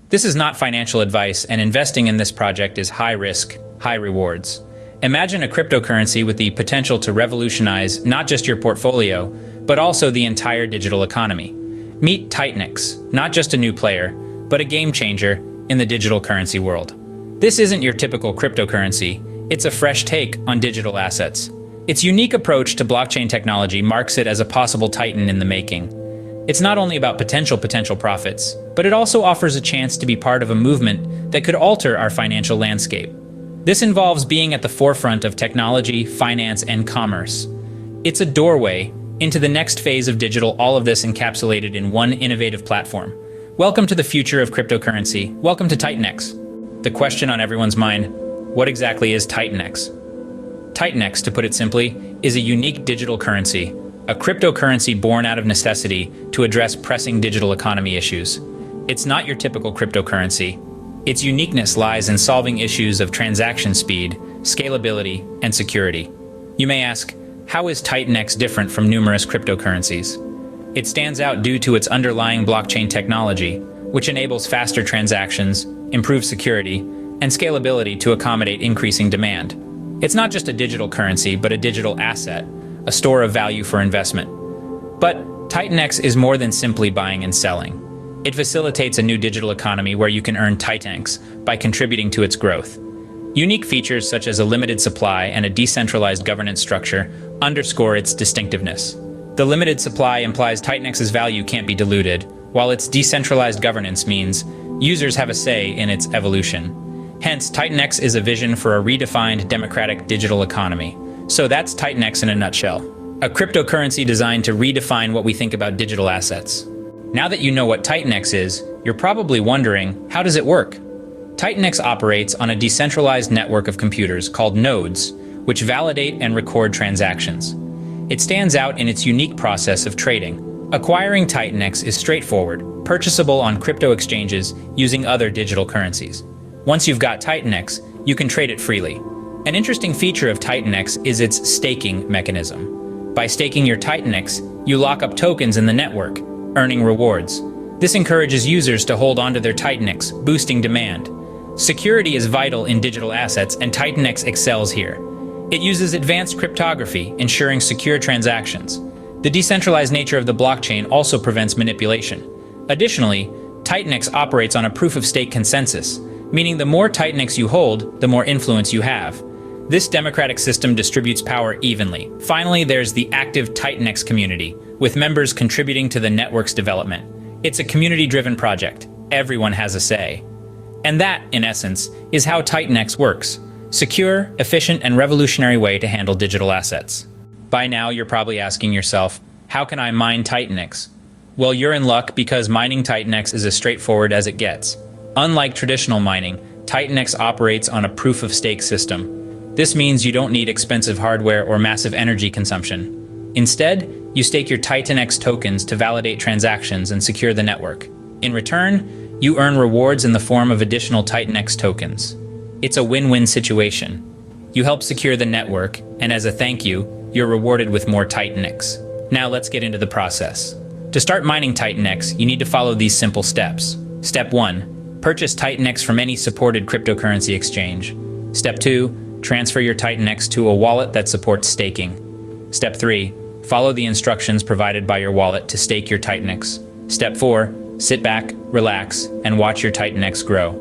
This is not financial advice, and investing in this project is high risk, high rewards. Imagine a cryptocurrency with the potential to revolutionize not just your portfolio, but also the entire digital economy. Meet TITANX, not just a new player, but a game changer in the digital currency world. This isn't your typical cryptocurrency, it's a fresh take on digital assets. Its unique approach to blockchain technology marks it as a possible titan in the making. It's not only about potential profits, but it also offers a chance to be part of a movement that could alter our financial landscape. This involves being at the forefront of technology, finance, and commerce. It's a doorway into the next phase of digital, all of this encapsulated in one innovative platform. Welcome to the future of cryptocurrency. Welcome to TITANX. The question on everyone's mind, what exactly is TITANX? TITANX, to put it simply, is a unique digital currency, a cryptocurrency born out of necessity to address pressing digital economy issues. It's not your typical cryptocurrency. Its uniqueness lies in solving issues of transaction speed, scalability, and security. You may ask, how is TITANX different from numerous cryptocurrencies? It stands out due to its underlying blockchain technology, which enables faster transactions, improved security, and scalability to accommodate increasing demand. It's not just a digital currency, but a digital asset, a store of value for investment. But TITANX is more than simply buying and selling. It facilitates a new digital economy where you can earn TITANX by contributing to its growth. Unique features such as a limited supply and a decentralized governance structure underscore its distinctiveness. The limited supply implies TITANX's value can't be diluted, while its decentralized governance means users have a say in its evolution. Hence, TITANX is a vision for a redefined democratic digital economy. So that's TITANX in a nutshell. A cryptocurrency designed to redefine what we think about digital assets. Now that you know what TITANX is, you're probably wondering, how does it work? TITANX operates on a decentralized network of computers called nodes, which validate and record transactions. It stands out in its unique process of trading. Acquiring TITANX is straightforward, purchasable on crypto exchanges using other digital currencies. Once you've got TITANX, you can trade it freely. An interesting feature of TITANX is its staking mechanism. By staking your TITANX, you lock up tokens in the network, earning rewards. This encourages users to hold onto their TITANX, boosting demand. Security is vital in digital assets, and TITANX excels here. It uses advanced cryptography, ensuring secure transactions. The decentralized nature of the blockchain also prevents manipulation. Additionally, TITANX operates on a proof-of-stake consensus, meaning the more TITANX you hold, the more influence you have. This democratic system distributes power evenly. Finally, there's the active TITANX community, with members contributing to the network's development. It's a community-driven project. Everyone has a say. And that, in essence, is how TITANX works. Secure, efficient, and revolutionary way to handle digital assets. By now, you're probably asking yourself, how can I mine TITANX? Well, you're in luck because mining TITANX is as straightforward as it gets. Unlike traditional mining, TITANX operates on a proof-of-stake system. This means you don't need expensive hardware or massive energy consumption. Instead, you stake your TITANX tokens to validate transactions and secure the network. In return, you earn rewards in the form of additional TITANX tokens. It's a win-win situation. You help secure the network, and as a thank you, you're rewarded with more TITANX. Now let's get into the process. To start mining TITANX, you need to follow these simple steps. Step 1. Purchase TITANX from any supported cryptocurrency exchange. Step 2. Transfer your TITANX to a wallet that supports staking. Step 3. Follow the instructions provided by your wallet to stake your TITANX. Step 4. Sit back, relax, and watch your TITANX grow.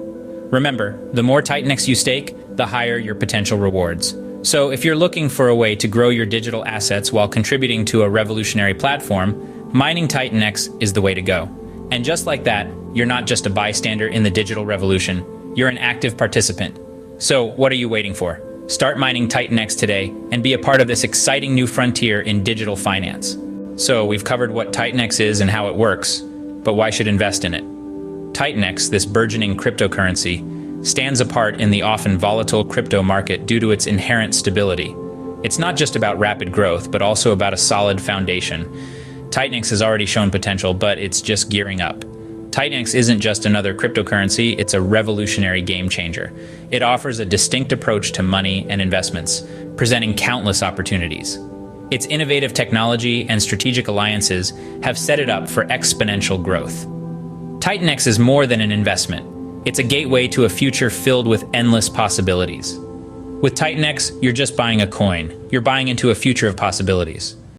Remember, the more TITANX you stake, the higher your potential rewards. So if you're looking for a way to grow your digital assets while contributing to a revolutionary platform, mining TITANX is the way to go. And just like that, you're not just a bystander in the digital revolution, you're an active participant. So what are you waiting for? Start mining TITANX today and be a part of this exciting new frontier in digital finance. So we've covered what TITANX is and how it works, but why should invest in it? TITANX, this burgeoning cryptocurrency, stands apart in the often volatile crypto market due to its inherent stability. It's not just about rapid growth, but also about a solid foundation. TITANX has already shown potential, but it's just gearing up. TITANX isn't just another cryptocurrency, it's a revolutionary game changer. It offers a distinct approach to money and investments, presenting countless opportunities. Its innovative technology and strategic alliances have set it up for exponential growth. TITANX is more than an investment. It's a gateway to a future filled with endless possibilities. With TITANX, you're just buying a coin. You're buying into a future of possibilities.